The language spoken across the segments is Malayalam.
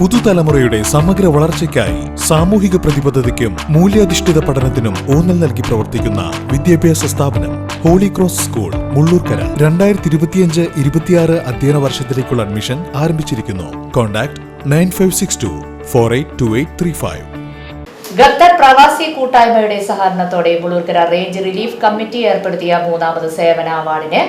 പുതുതലമുറയുടെ സമഗ്ര വളർച്ചയ്ക്കായി സാമൂഹിക പ്രതിബദ്ധതയ്ക്കും മൂല്യാധിഷ്ഠിത പഠനത്തിനും ഊന്നൽ നൽകി പ്രവർത്തിക്കുന്ന വിദ്യാഭ്യാസ സ്ഥാപനം ഹോളി ക്രോസ് സ്കൂൾ മുള്ളൂർക്കര 2025-26 അധ്യയന വർഷത്തിലേക്കുള്ള അഡ്മിഷൻ ആരംഭിച്ചിരിക്കുന്നു. കോൺടാക്ട് 9562482835. ഖത്തർ പ്രവാസി കൂട്ടായ്മയുടെ സഹകരണത്തോടെ മുള്ളൂർക്കര റേഞ്ച് റിലീഫ് കമ്മിറ്റി ഏർപ്പെടുത്തിയ മൂന്നാമത് സേവന അവാർഡിന്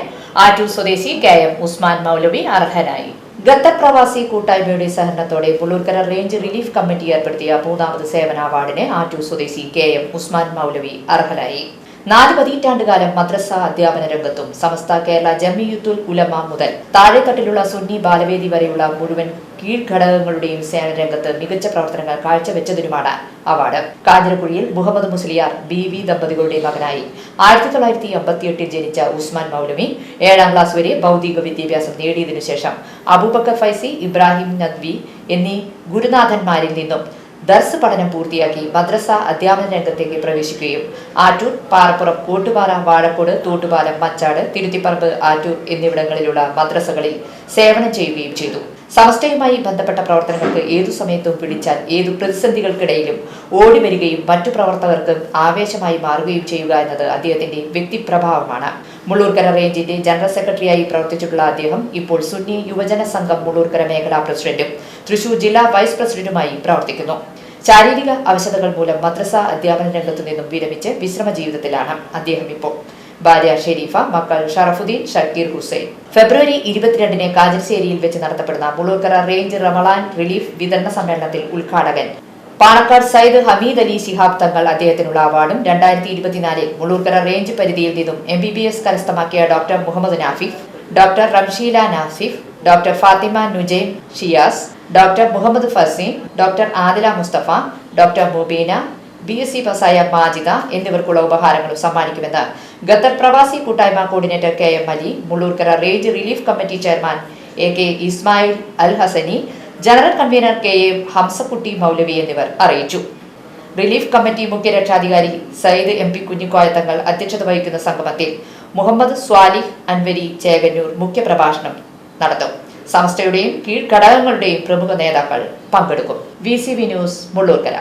ആറ്റൂർ സ്വദേശി KM ഉസ്മാൻ മൗലവി അർഹനായി. ഖത്തർ പ്രവാസി കൂട്ടായ്മയുടെ സഹകരണത്തോടെ മുള്ളൂർക്കര റേഞ്ച് റിലീഫ് കമ്മിറ്റി ഏർപ്പെടുത്തിയ മൂന്നാമത് സേവന അവാർഡിന് ആറ്റൂർ സ്വദേശി KM ഉസ്മാൻ മൗലവി അർഹനായി. 4 പതിറ്റാണ്ടുകാലം മദ്രസ അധ്യാപന രംഗത്തും സമസ്ത കേരള ജമിയത്തുൽ ഉലമ മുതൽ താഴെത്തട്ടിലുള്ള സുന്നി ബാലവേദി വരെയുള്ള മുഴുവൻ കീഴ്ഘടകങ്ങളുടെയും സേവന രംഗത്ത് മികച്ച പ്രവർത്തനങ്ങൾ കാഴ്ചവെച്ചതിനുമാണ് അവാർഡ്. കാഞ്ഞിരക്കുഴിയിൽ മുഹമ്മദ് മുസ്ലിയാർ BV ദമ്പതികളുടെ മകനായി 1958 ജനിച്ച ഉസ്മാൻ മൗലവി 7ാം ക്ലാസ് വരെ ഭൗതിക വിദ്യാഭ്യാസം നേടിയതിനു ശേഷം അബൂബക്കർ ഫൈസി, ഇബ്രാഹിം നദ്വി എന്നീ ഗുരുനാഥന്മാരിൽ നിന്നും ദർസ് പഠനം പൂർത്തിയാക്കി മദ്രസ അധ്യാപന രംഗത്തേക്ക് പ്രവേശിക്കുകയും ആറ്റൂർ, പാറപ്പുറം, കോട്ടുപാറ, വാഴക്കോട്, തോട്ടുപാലം, മച്ചാട്, തിരുത്തിപ്പറമ്പ്, ആറ്റൂർ എന്നിവിടങ്ങളിലുള്ള മദ്രസകളിൽ സേവനം ചെയ്യുകയും ചെയ്തു. സമസ്തയുമായി ബന്ധപ്പെട്ട പ്രവർത്തനങ്ങൾക്ക് ഏതു സമയത്തും പിടിച്ചാൽ ഏതു പ്രതിസന്ധികൾക്കിടയിലും ഓടിവരികയും മറ്റു പ്രവർത്തകർക്ക് ആവേശമായി മാറുകയും ചെയ്യുക എന്നത് അദ്ദേഹത്തിന്റെ വ്യക്തിപ്രഭാവമാണ്. മുള്ളൂർക്കര റേഞ്ചിന്റെ ജനറൽ സെക്രട്ടറിയായി പ്രവർത്തിച്ചിട്ടുള്ള അദ്ദേഹം ഇപ്പോൾ സുന്നി യുവജന സംഘം മുള്ളൂർക്കര മേഖലാ പ്രസിഡന്റും തൃശൂർ ജില്ലാ വൈസ് പ്രസിഡന്റുമായി പ്രവർത്തിക്കുന്നു. ശാരീരിക അവശതകൾ മൂലം മദ്രസ അധ്യാപന രംഗത്തു നിന്നും വിരമിച്ച് വിശ്രമ ജീവിതത്തിലാണ് അദ്ദേഹം ഇപ്പോൾ. ഭാര്യ ഷെരീഫ, മക്കൾ ഷറഫുദ്ദീൻ, ഷക്കീർ ഹുസൈൻ. ഫെബ്രുവരി 22-ന് കാജർശ്ശേരിയിൽ വെച്ച് നടത്തപ്പെടുന്ന മുള്ളൂർക്കര റേഞ്ച് റമളാൻ റിലീഫ് വിതരണ സമ്മേളനത്തിൽ ഉദ്ഘാടകൻ പാണക്കാട് സയ്യിദ് ഹമീദ് അലി ശിഹാബ് തങ്ങൾ അദ്ദേഹത്തിനുള്ള അവാർഡും 2024-ൽ മുള്ളൂർക്കര റേഞ്ച് പരിധിയിൽ നിന്നും MBBS കരസ്ഥമാക്കിയ doctor Muhammad Nafif, doctor Ramsheela Nasif, doctor Fathima Nujaim Shiyas, doctor Muhammad Faseem, doctor Adila Musthafa, doctor Mubeena, BSc പാസായ മാജിദ എന്നിവർക്കുള്ള ഉപഹാരങ്ങളും സമ്മാനിക്കുമെന്ന് ഖത്തർ പ്രവാസി കൂട്ടായ്മ coordinator KM Ali, Mullurkara range relief committee chairman AK Ismail Al Hasani, general convener KM Hamsakutty Maulavi എന്നിവർ അറിയിച്ചു. റിലീഫ് കമ്മിറ്റി മുഖ്യ രക്ഷാധികാരി സയ്യിദ് MP കുഞ്ഞിക്കോയ തങ്ങൾ അധ്യക്ഷത വഹിക്കുന്ന സംഗമത്തിൽ മുഹമ്മദ് സ്വാലിഹ് അൻവരി ചേകന്നൂർ മുഖ്യപ്രഭാഷണം നടത്തും. സമസ്തയുടെയും കീഴ്ഘടകങ്ങളുടെയും പ്രമുഖ നേതാക്കൾ പങ്കെടുക്കും. VCV news, Mullurkara.